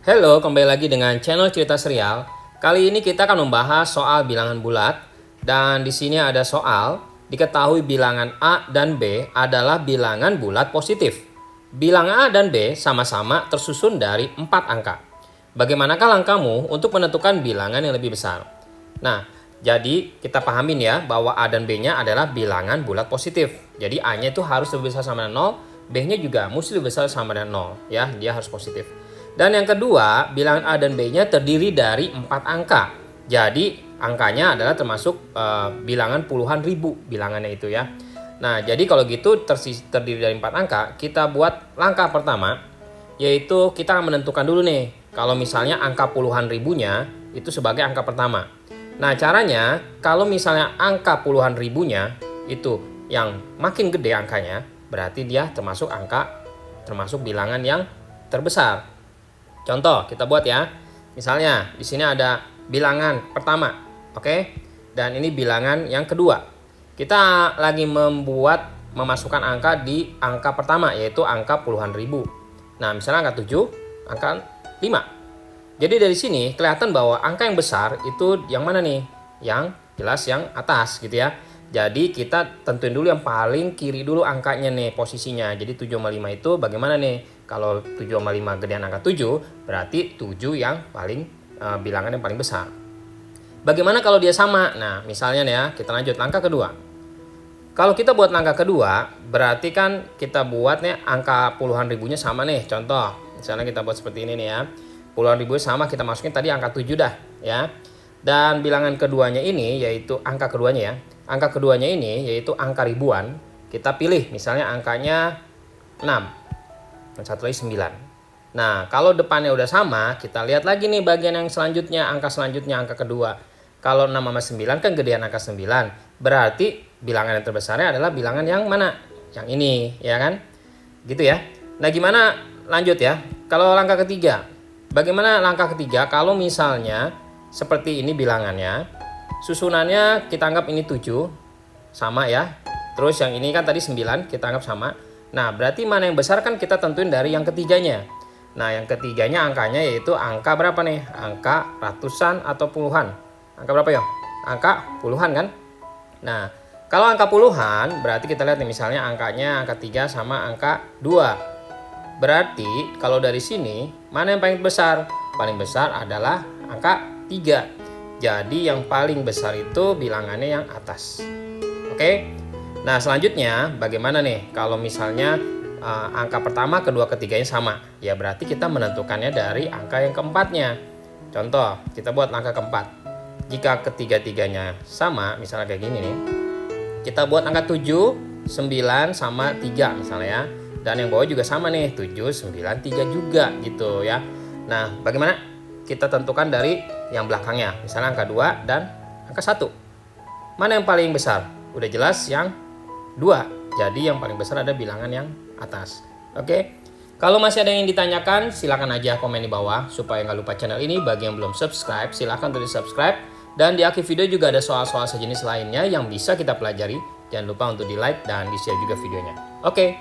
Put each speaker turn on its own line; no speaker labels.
Halo, kembali lagi dengan channel Cerita Serial. Kali ini kita akan membahas soal bilangan bulat. Dan di sini ada soal, diketahui bilangan A dan B adalah bilangan bulat positif. Bilangan A dan B sama-sama tersusun dari 4 angka. Bagaimanakah langkahmu untuk menentukan bilangan yang lebih besar? Nah, jadi kita pahamin ya bahwa A dan B-nya adalah bilangan bulat positif. Jadi A-nya itu harus lebih besar sama dengan 0, B-nya juga mesti lebih besar sama dengan 0. Ya, dia harus positif. Dan yang kedua, bilangan A dan B-nya terdiri dari 4 angka. Jadi angkanya adalah termasuk bilangan puluhan ribu bilangannya itu ya. Nah, jadi kalau gitu terdiri dari 4 angka, kita buat langkah pertama, yaitu kita akan menentukan dulu nih, kalau misalnya angka puluhan ribunya itu sebagai angka pertama. Nah, caranya kalau misalnya angka puluhan ribunya itu yang makin gede angkanya, berarti dia termasuk bilangan yang terbesar. Contoh kita buat ya. Misalnya di sini ada bilangan pertama, oke? Dan ini bilangan yang kedua. Kita lagi memasukkan angka di angka pertama, yaitu angka puluhan ribu. Nah, misalnya angka 7, angka 5. Jadi dari sini kelihatan bahwa angka yang besar itu yang mana nih? Yang jelas yang atas gitu ya. Jadi kita tentuin dulu yang paling kiri dulu angkanya nih posisinya. Jadi 7 sama 5 itu bagaimana nih? Kalau 7 sama 5 gedean angka 7, berarti 7 yang paling bilangan yang paling besar. Bagaimana kalau dia sama? Nah, misalnya nih ya, kita lanjut langkah kedua. Kalau kita buat langkah kedua, berarti kan kita buat nih angka puluhan ribunya sama nih. Contoh, misalnya kita buat seperti ini nih ya. Puluhan ribunya sama, kita masukin tadi angka 7 dah ya. Dan bilangan keduanya ini yaitu angka keduanya ya. Angka keduanya ini yaitu angka ribuan. Kita pilih misalnya angkanya 6. Dan satu lagi 9. Nah, kalau depannya udah sama, kita lihat lagi nih bagian yang selanjutnya, angka selanjutnya, angka kedua. Kalau 6 sama 9 kan gedean angka 9. Berarti bilangan yang terbesarnya adalah bilangan yang mana? Yang ini, ya kan? Gitu ya. Nah, gimana lanjut ya? Kalau langkah ketiga. Bagaimana langkah ketiga kalau misalnya seperti ini bilangannya, susunannya kita anggap ini 7, sama ya. Terus yang ini kan tadi 9, kita anggap sama. Nah, berarti mana yang besar kan kita tentuin dari yang ketiganya. Nah, yang ketiganya angkanya yaitu angka berapa nih? Angka ratusan atau puluhan? Angka berapa ya? Angka puluhan kan? Nah, kalau angka puluhan berarti kita lihat nih misalnya angkanya angka 3 sama angka 2. Berarti kalau dari sini mana yang paling besar? Paling besar adalah angka 3. Jadi yang paling besar itu bilangannya yang atas. Oke? Nah, selanjutnya bagaimana nih kalau misalnya angka pertama, kedua, ketiganya sama? Ya berarti kita menentukannya dari angka yang keempatnya. Contoh, kita buat angka keempat. Jika ketiga-tiganya sama, misalnya kayak gini nih. Kita buat angka 7, 9 sama 3 misalnya ya. Dan yang bawah juga sama nih, 7, 9, 3 juga gitu ya. Nah, bagaimana kita tentukan dari yang belakangnya? Misalnya angka 2 dan angka 1. Mana yang paling besar? Udah jelas yang 2. Jadi yang paling besar ada bilangan yang atas. Oke. Kalau masih ada yang ditanyakan, silakan aja komen di bawah. Supaya nggak lupa channel ini, bagi yang belum subscribe, silakan tulis subscribe. Dan di akhir video juga ada soal-soal sejenis lainnya yang bisa kita pelajari. Jangan lupa untuk di like dan di share juga videonya. Oke.